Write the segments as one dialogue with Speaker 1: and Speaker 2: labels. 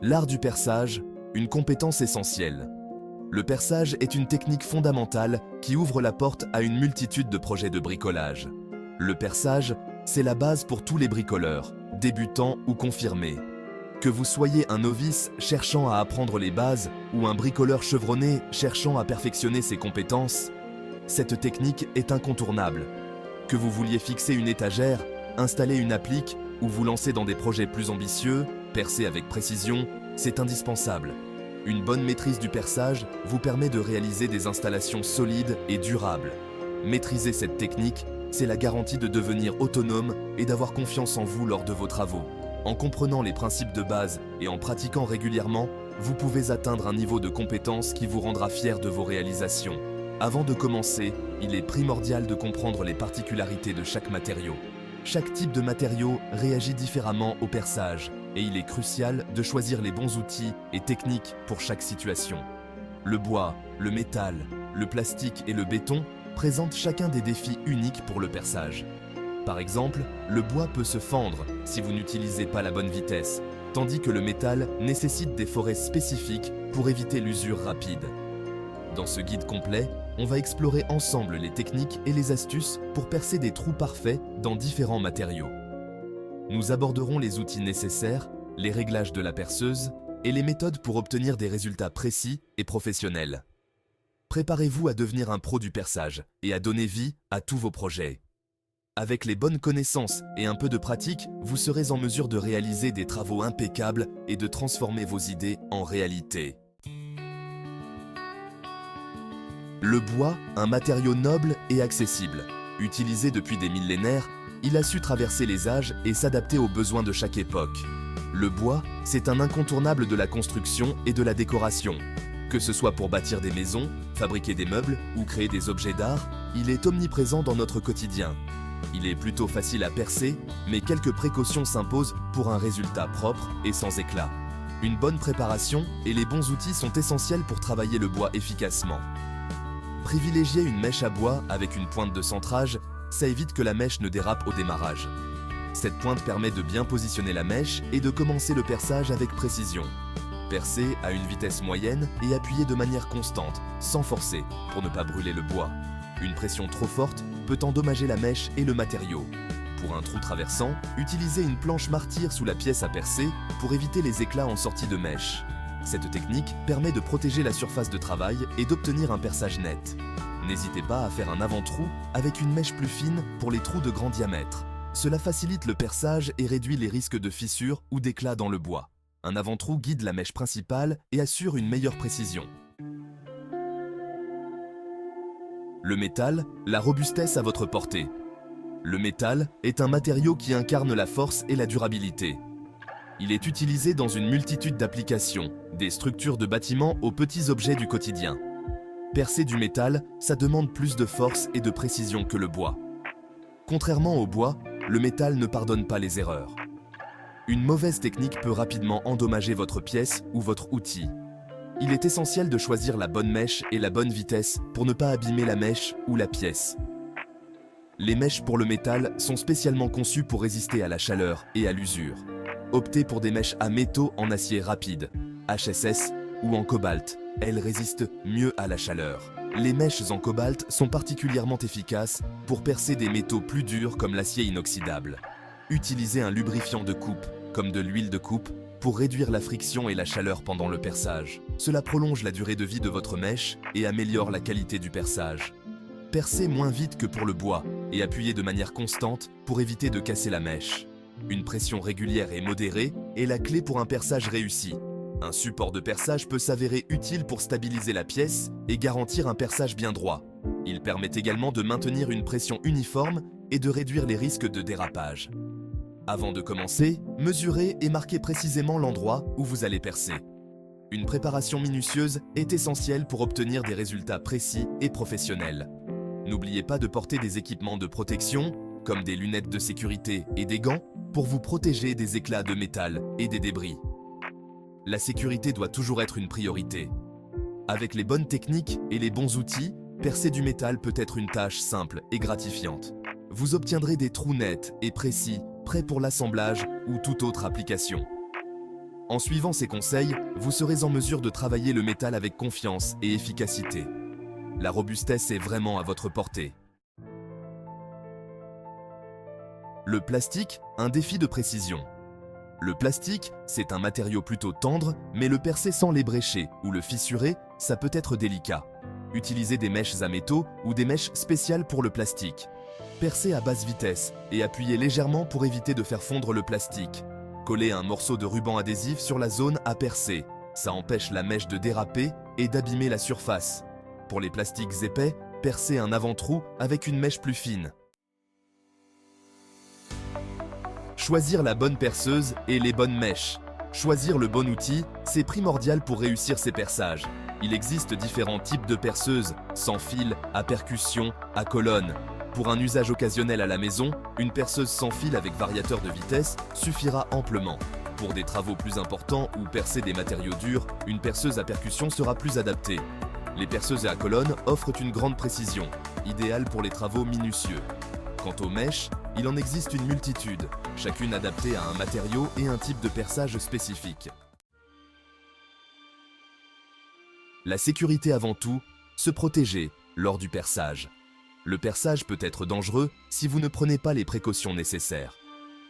Speaker 1: L'art du perçage, une compétence essentielle. Le perçage est une technique fondamentale qui ouvre la porte à une multitude de projets de bricolage. Le perçage, c'est la base pour tous les bricoleurs, débutants ou confirmés. Que vous soyez un novice cherchant à apprendre les bases ou un bricoleur chevronné cherchant à perfectionner ses compétences, cette technique est incontournable. Que vous vouliez fixer une étagère, installer une applique ou vous lancer dans des projets plus ambitieux, percer avec précision, c'est indispensable. Une bonne maîtrise du perçage vous permet de réaliser des installations solides et durables. Maîtriser cette technique, c'est la garantie de devenir autonome et d'avoir confiance en vous lors de vos travaux. En comprenant les principes de base et en pratiquant régulièrement, vous pouvez atteindre un niveau de compétence qui vous rendra fier de vos réalisations. Avant de commencer, il est primordial de comprendre les particularités de chaque matériau. Chaque type de matériau réagit différemment au perçage et il est crucial de choisir les bons outils et techniques pour chaque situation. Le bois, le métal, le plastique et le béton présentent chacun des défis uniques pour le perçage. Par exemple, le bois peut se fendre si vous n'utilisez pas la bonne vitesse, tandis que le métal nécessite des forêts spécifiques pour éviter l'usure rapide. Dans ce guide complet, on va explorer ensemble les techniques et les astuces pour percer des trous parfaits dans différents matériaux. Nous aborderons les outils nécessaires, les réglages de la perceuse et les méthodes pour obtenir des résultats précis et professionnels. Préparez-vous à devenir un pro du perçage et à donner vie à tous vos projets. Avec les bonnes connaissances et un peu de pratique, vous serez en mesure de réaliser des travaux impeccables et de transformer vos idées en réalité. Le bois, un matériau noble et accessible. Utilisé depuis des millénaires, il a su traverser les âges et s'adapter aux besoins de chaque époque. Le bois, c'est un incontournable de la construction et de la décoration. Que ce soit pour bâtir des maisons, fabriquer des meubles ou créer des objets d'art, il est omniprésent dans notre quotidien. Il est plutôt facile à percer, mais quelques précautions s'imposent pour un résultat propre et sans éclat. Une bonne préparation et les bons outils sont essentiels pour travailler le bois efficacement. Privilégier une mèche à bois avec une pointe de centrage, ça évite que la mèche ne dérape au démarrage. Cette pointe permet de bien positionner la mèche et de commencer le perçage avec précision. Percer à une vitesse moyenne et appuyer de manière constante, sans forcer, pour ne pas brûler le bois. Une pression trop forte peut endommager la mèche et le matériau. Pour un trou traversant, utilisez une planche martyre sous la pièce à percer pour éviter les éclats en sortie de mèche. Cette technique permet de protéger la surface de travail et d'obtenir un perçage net. N'hésitez pas à faire un avant-trou avec une mèche plus fine pour les trous de grand diamètre. Cela facilite le perçage et réduit les risques de fissures ou d'éclats dans le bois. Un avant-trou guide la mèche principale et assure une meilleure précision. Le métal, la robustesse à votre portée. Le métal est un matériau qui incarne la force et la durabilité. Il est utilisé dans une multitude d'applications, des structures de bâtiments aux petits objets du quotidien. Percer du métal, ça demande plus de force et de précision que le bois. Contrairement au bois, le métal ne pardonne pas les erreurs. Une mauvaise technique peut rapidement endommager votre pièce ou votre outil. Il est essentiel de choisir la bonne mèche et la bonne vitesse pour ne pas abîmer la mèche ou la pièce. Les mèches pour le métal sont spécialement conçues pour résister à la chaleur et à l'usure. Optez pour des mèches à métaux en acier rapide, HSS ou en cobalt. Elles résistent mieux à la chaleur. Les mèches en cobalt sont particulièrement efficaces pour percer des métaux plus durs comme l'acier inoxydable. Utilisez un lubrifiant de coupe, comme de l'huile de coupe, pour réduire la friction et la chaleur pendant le perçage. Cela prolonge la durée de vie de votre mèche et améliore la qualité du perçage. Percez moins vite que pour le bois et appuyez de manière constante pour éviter de casser la mèche. Une pression régulière et modérée est la clé pour un perçage réussi. Un support de perçage peut s'avérer utile pour stabiliser la pièce et garantir un perçage bien droit. Il permet également de maintenir une pression uniforme et de réduire les risques de dérapage. Avant de commencer, mesurez et marquez précisément l'endroit où vous allez percer. Une préparation minutieuse est essentielle pour obtenir des résultats précis et professionnels. N'oubliez pas de porter des équipements de protection, comme des lunettes de sécurité et des gants, pour vous protéger des éclats de métal et des débris. La sécurité doit toujours être une priorité. Avec les bonnes techniques et les bons outils, percer du métal peut être une tâche simple et gratifiante. Vous obtiendrez des trous nets et précis, prêts pour l'assemblage ou toute autre application. En suivant ces conseils, vous serez en mesure de travailler le métal avec confiance et efficacité. La robustesse est vraiment à votre portée. Le plastique, un défi de précision. Le plastique, c'est un matériau plutôt tendre, mais le percer sans l'ébrécher ou le fissurer, ça peut être délicat. Utilisez des mèches à métaux ou des mèches spéciales pour le plastique. Percez à basse vitesse et appuyez légèrement pour éviter de faire fondre le plastique. Collez un morceau de ruban adhésif sur la zone à percer. Ça empêche la mèche de déraper et d'abîmer la surface. Pour les plastiques épais, percez un avant-trou avec une mèche plus fine. Choisir la bonne perceuse et les bonnes mèches. Choisir le bon outil, c'est primordial pour réussir ces perçages. Il existe différents types de perceuses, sans fil, à percussion, à colonne. Pour un usage occasionnel à la maison, une perceuse sans fil avec variateur de vitesse suffira amplement. Pour des travaux plus importants ou percer des matériaux durs, une perceuse à percussion sera plus adaptée. Les perceuses à colonne offrent une grande précision, idéale pour les travaux minutieux. Quant aux mèches, il en existe une multitude, chacune adaptée à un matériau et un type de perçage spécifique. La sécurité avant tout, se protéger lors du perçage. Le perçage peut être dangereux si vous ne prenez pas les précautions nécessaires.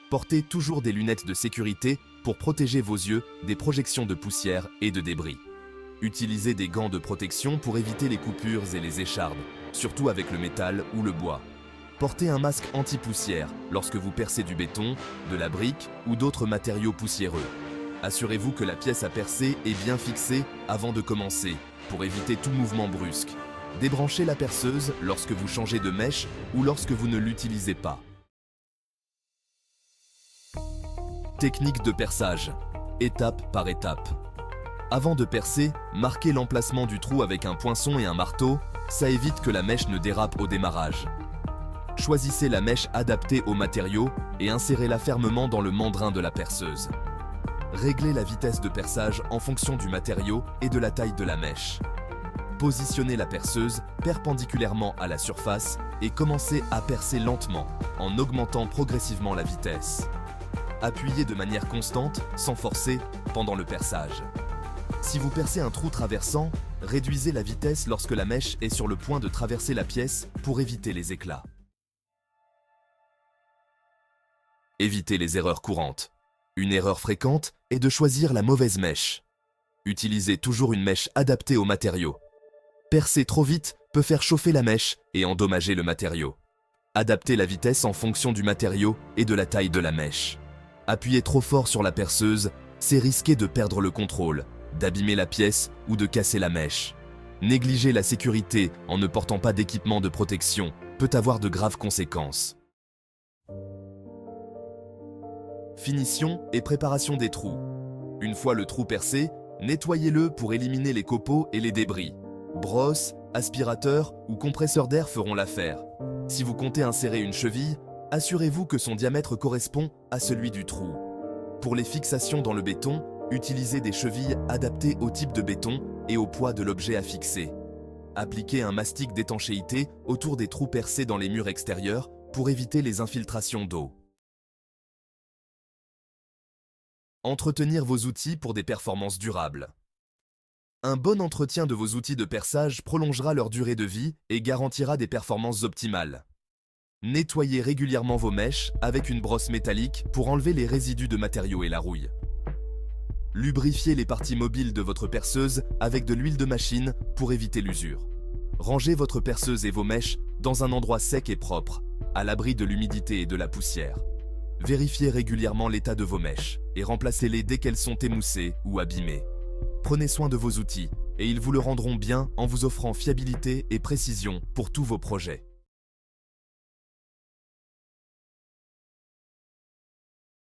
Speaker 1: Portez toujours des lunettes de sécurité pour protéger vos yeux des projections de poussière et de débris. Utilisez des gants de protection pour éviter les coupures et les échardes, surtout avec le métal ou le bois. Portez un masque anti-poussière lorsque vous percez du béton, de la brique ou d'autres matériaux poussiéreux. Assurez-vous que la pièce à percer est bien fixée avant de commencer, pour éviter tout mouvement brusque. Débranchez la perceuse lorsque vous changez de mèche ou lorsque vous ne l'utilisez pas. Technique de perçage, étape par étape. Avant de percer, marquez l'emplacement du trou avec un poinçon et un marteau, ça évite que la mèche ne dérape au démarrage. Choisissez la mèche adaptée au matériau et insérez-la fermement dans le mandrin de la perceuse. Réglez la vitesse de perçage en fonction du matériau et de la taille de la mèche. Positionnez la perceuse perpendiculairement à la surface et commencez à percer lentement, en augmentant progressivement la vitesse. Appuyez de manière constante, sans forcer, pendant le perçage. Si vous percez un trou traversant, réduisez la vitesse lorsque la mèche est sur le point de traverser la pièce pour éviter les éclats. Évitez les erreurs courantes. Une erreur fréquente est de choisir la mauvaise mèche. Utilisez toujours une mèche adaptée au matériau. Percer trop vite peut faire chauffer la mèche et endommager le matériau. Adaptez la vitesse en fonction du matériau et de la taille de la mèche. Appuyez trop fort sur la perceuse, c'est risquer de perdre le contrôle, d'abîmer la pièce ou de casser la mèche. Négliger la sécurité en ne portant pas d'équipement de protection peut avoir de graves conséquences. Finition et préparation des trous. Une fois le trou percé, nettoyez-le pour éliminer les copeaux et les débris. Brosse, aspirateur ou compresseur d'air feront l'affaire. Si vous comptez insérer une cheville, assurez-vous que son diamètre correspond à celui du trou. Pour les fixations dans le béton, utilisez des chevilles adaptées au type de béton et au poids de l'objet à fixer. Appliquez un mastic d'étanchéité autour des trous percés dans les murs extérieurs pour éviter les infiltrations d'eau. Entretenir vos outils pour des performances durables. Un bon entretien de vos outils de perçage prolongera leur durée de vie et garantira des performances optimales. Nettoyez régulièrement vos mèches avec une brosse métallique pour enlever les résidus de matériaux et la rouille. Lubrifiez les parties mobiles de votre perceuse avec de l'huile de machine pour éviter l'usure. Rangez votre perceuse et vos mèches dans un endroit sec et propre, à l'abri de l'humidité et de la poussière. Vérifiez régulièrement l'état de vos mèches et remplacez-les dès qu'elles sont émoussées ou abîmées. Prenez soin de vos outils et ils vous le rendront bien en vous offrant fiabilité et précision pour tous vos projets.